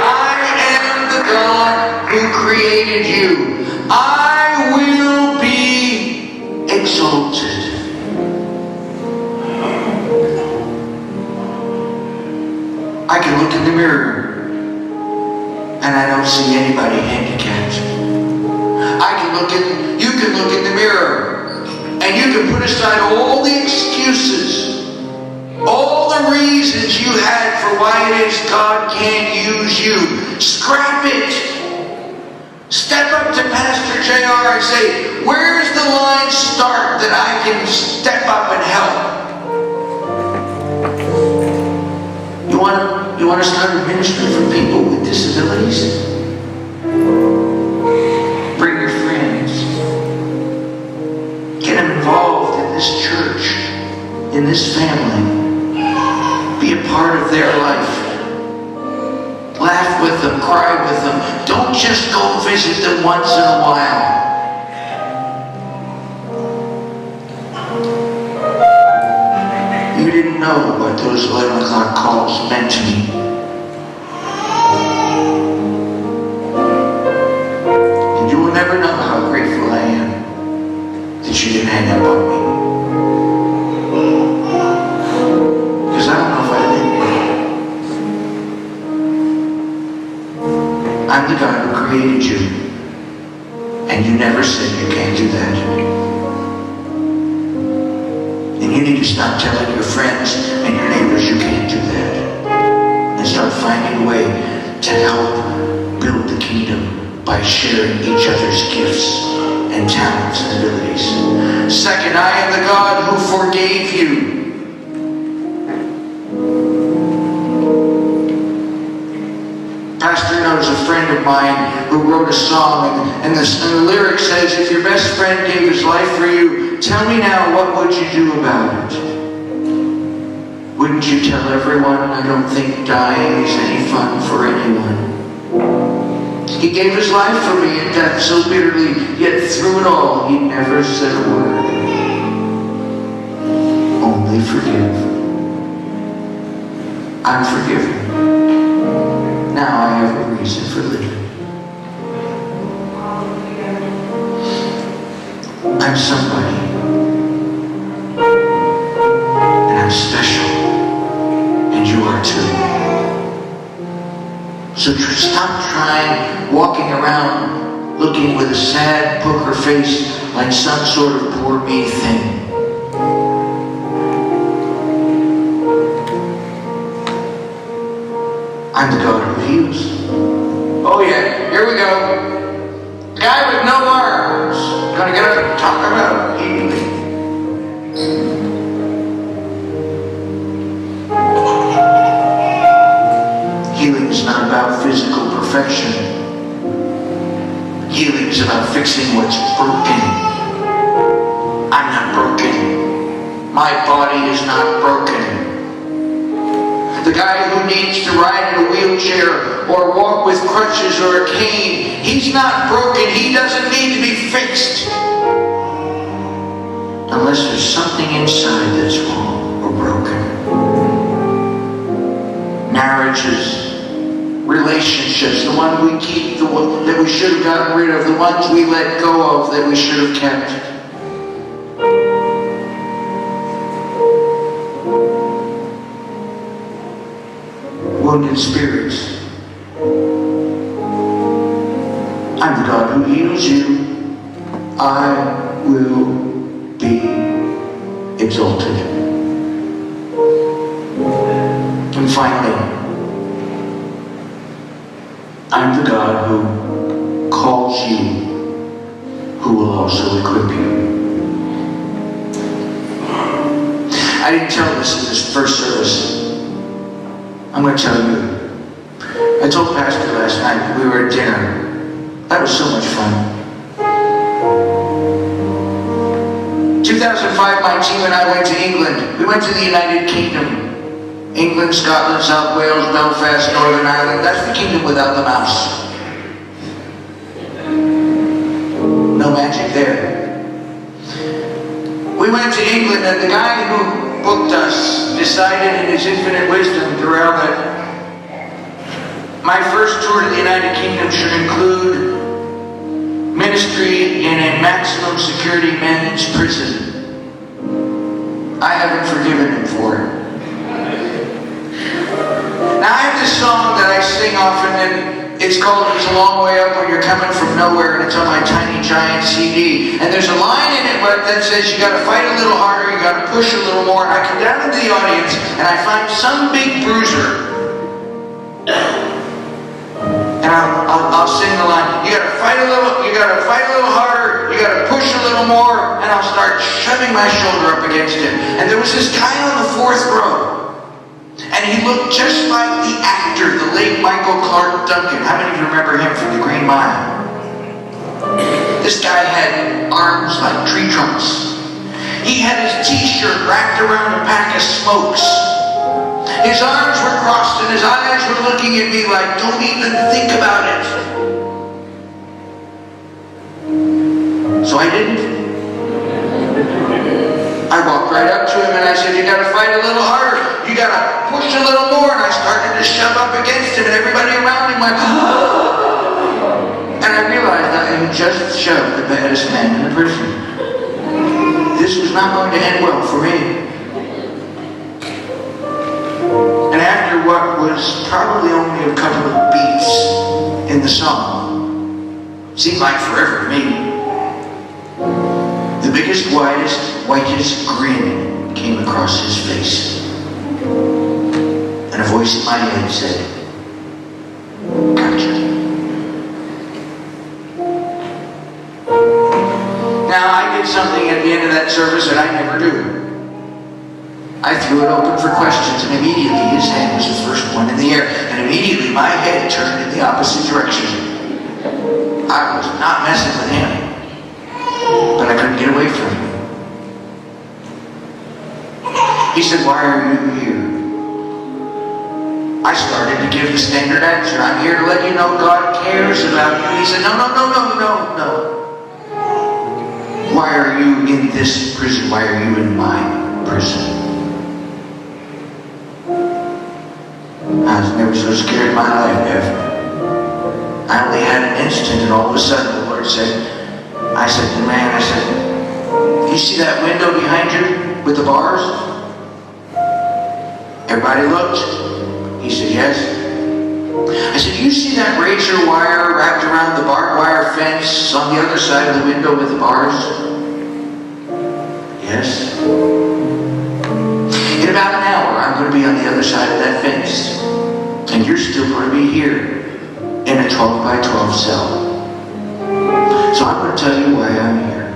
I am the God who created you. I will be exalted. I can look in the mirror and I don't see anybody handicapped. You can look in the mirror and you can put aside all the excuses, all the reasons you had for why it is God can't use you. Scrap it. Step up to Pastor JR and say, where's the line start that I can step up and help? You want to start a ministry for people with disabilities? Bring your friends. Get them involved in this church, in this family. Be a part of their life. Laugh with them, cry with them. Don't just go visit them once in a while. You didn't know what those 11 o'clock calls meant to me. And you will never know how grateful I am that you didn't hang up on me. Because I don't know if I did. I'm the God who created you. And you never said you can't do that. And you need to stop telling your friends and your neighbors you can't do that. And start finding a way to help build the kingdom by sharing each other's gifts and talents and abilities. Second, I am the God who forgave you. Pastor knows a friend of mine who wrote a song, and the lyric says, if your best friend gave his life for you, tell me now, what would you do about it? Wouldn't you tell everyone, I don't think dying is any fun for anyone? He gave his life for me in death so bitterly, yet through it all, he never said a word. Only forgive. I'm forgiven. Now I have a reason for living. I'm somebody. And I'm special. And you are too. So stop trying, walking around, looking with a sad poker face like some sort of poor me thing. I'm the God who heals. Oh yeah, here we go. Guy with no arms. Gonna get up and talk about healing. Healing is not about physical perfection. Healing is about fixing what's broken. I'm not broken. My body is not broken. The guy who needs to ride in a wheelchair or walk with crutches or a cane, he's not broken. He doesn't need to be fixed. Unless there's something inside that's wrong or broken. Marriages, relationships, the one we keep, the one that we should have gotten rid of, the ones we let go of that we should have kept. Wounded spirits. I'm the God who heals you. I will be exalted. And finally, I'm the God who calls you, who will also equip you. I didn't tell this in this first service. I'm going to tell you. I told Pastor last night that we were at dinner. That was so much fun. 2009, 2005, my team and I went to England. We went to the United Kingdom. England, Scotland, South Wales, Belfast, Northern Ireland. That's the kingdom without the mouse. No magic there. We went to England, and the guy who booked us decided in his infinite wisdom, Darrell, that my first tour to the United Kingdom should include ministry in a maximum security men's prison. I haven't forgiven him for it. Now I have this song that I sing often, and it's called "It's a Long Way Up When You're Coming From Nowhere," and it's on my Tiny Giant CD. And there's a line in it that says you gotta fight a little harder, you gotta push a little more. I come down into the audience and I find some big bruiser. And I'll sing the line, you gotta fight a little harder, you gotta push a little more, and I'll start shoving my shoulder up against him. And there was this guy on the fourth row, and he looked just like the actor, the late Michael Clark Duncan. How many of you remember him from The Green Mile? This guy had arms like tree trunks. He had his t-shirt wrapped around a pack of smokes. His arms were crossed and his eyes were looking at me like, don't even think about it. So I didn't. I walked right up to him and I said, you gotta fight a little harder. You gotta push a little more. And I started to shove up against him and everybody around him went, oh. And I realized I had just shoved the baddest man in the prison. This was not going to end well for me. And after what was probably only a couple of beats in the song, seemed like forever to me, the biggest, whitest grin came across his face. And a voice in my head said, gotcha. Now I did something at the end of that service that I never do. I threw it open for questions, and immediately his hand was the first one in the air, and immediately my head turned in the opposite direction. I was not messing with him, but I couldn't get away from him. He said, why are you here? I started to give the standard answer. I'm here to let you know God cares about you. He said, no. Why are you in this prison? Why are you in my prison? I was never so scared in my life, ever. I only had an instant, and all of a sudden the Lord said, I said to the man, you see that window behind you with the bars? Everybody looked. He said, yes. I said, you see that razor wire wrapped around the barbed wire fence on the other side of the window with the bars? Yes. In about an hour, I'm going to be on the other side of that fence. And you're still going to be here in a 12 by 12 cell. So I'm going to tell you why I'm here.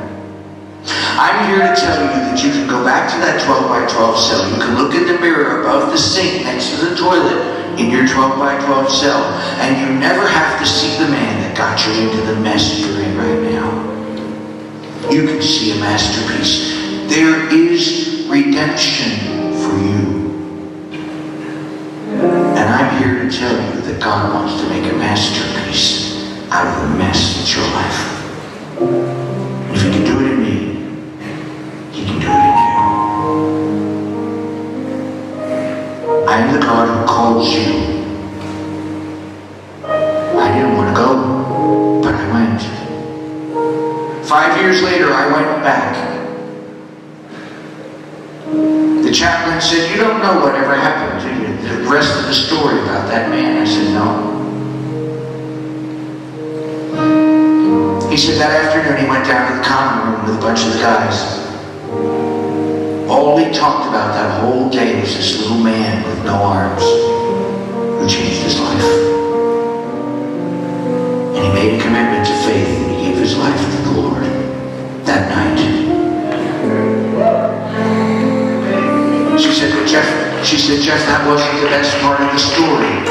I'm here to tell you that you can go back to that 12 by 12 cell. You can look in the mirror above the sink next to the toilet in your 12 by 12 cell. And you never have to see the man that got you into the mess you're in right now. You can see a masterpiece. There is redemption for you. And I'm here to tell you that God wants to make a masterpiece out of the mess that's your life. And if He can do it in me, He can do it in you. I am the God who calls you. I didn't want to go, but I went. 5 years later, I went back. The chaplain said, you don't know whatever happened to you. The rest of the story about that man. I said, no. He said that afternoon he went down to the common room with a bunch of the guys. All we talked about that whole day was this little man with no arms who changed his life. And he made a commitment to faith and he gave his life to the Lord that night. She said, Jeff, that wasn't the best part of the story.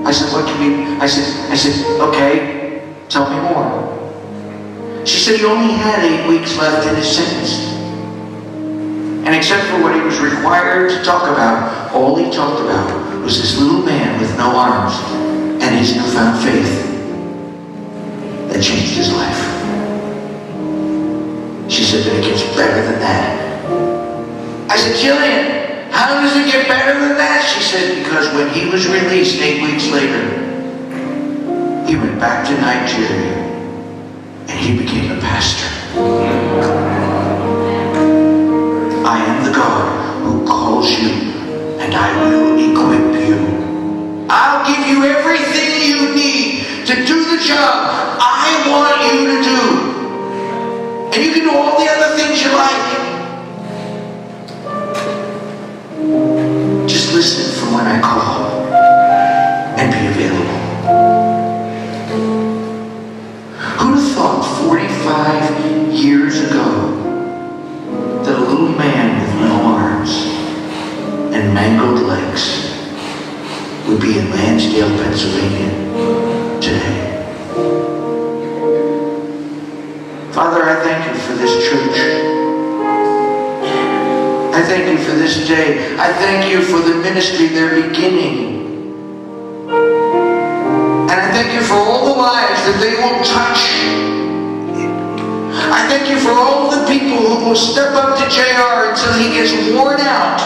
I said, what do you mean? I said, okay, tell me more. She said he only had 8 weeks left in his sentence. And except for what he was required to talk about, all he talked about was this little man with no arms and his newfound faith that changed his life. She said, but it gets better than that. I said, Jillian, how does it get better than that? She said, because when he was released 8 weeks later, he went back to Nigeria and he became a pastor. I am the God who calls you, and I will equip you. I'll give you everything you need to do the job I want you to do. And you can do all the other things you like. Just listen for when I call and be available. Who'd have thought 45 years ago that a little man with no arms and mangled legs would be in Lansdale, Pennsylvania today? Father, I thank you for this church. I thank you for this day. I thank you for the ministry they're beginning. And I thank you for all the lives that they will touch. I thank you for all the people who will step up to JR until he gets worn out,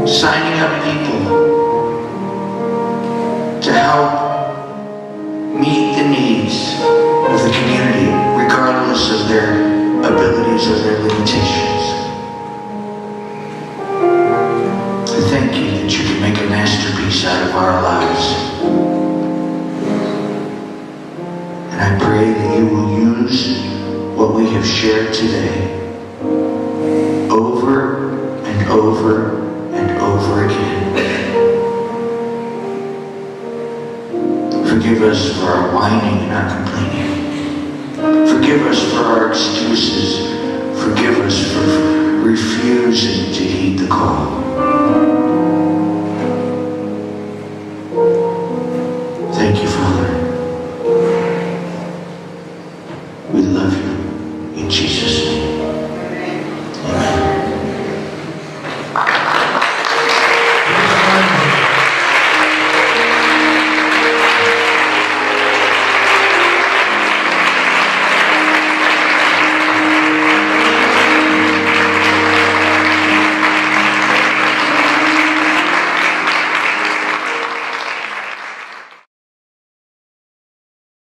signing up people to help meet the needs of the community, regardless of their abilities or their limitations. I thank you that you can make a masterpiece out of our lives. And I pray that you will use what we have shared today over and over and over again. Forgive us for our whining and our complaining. Forgive us for our excuses. Forgive us for refusing to heed the call. Thank you, Father. We love you in Jesus'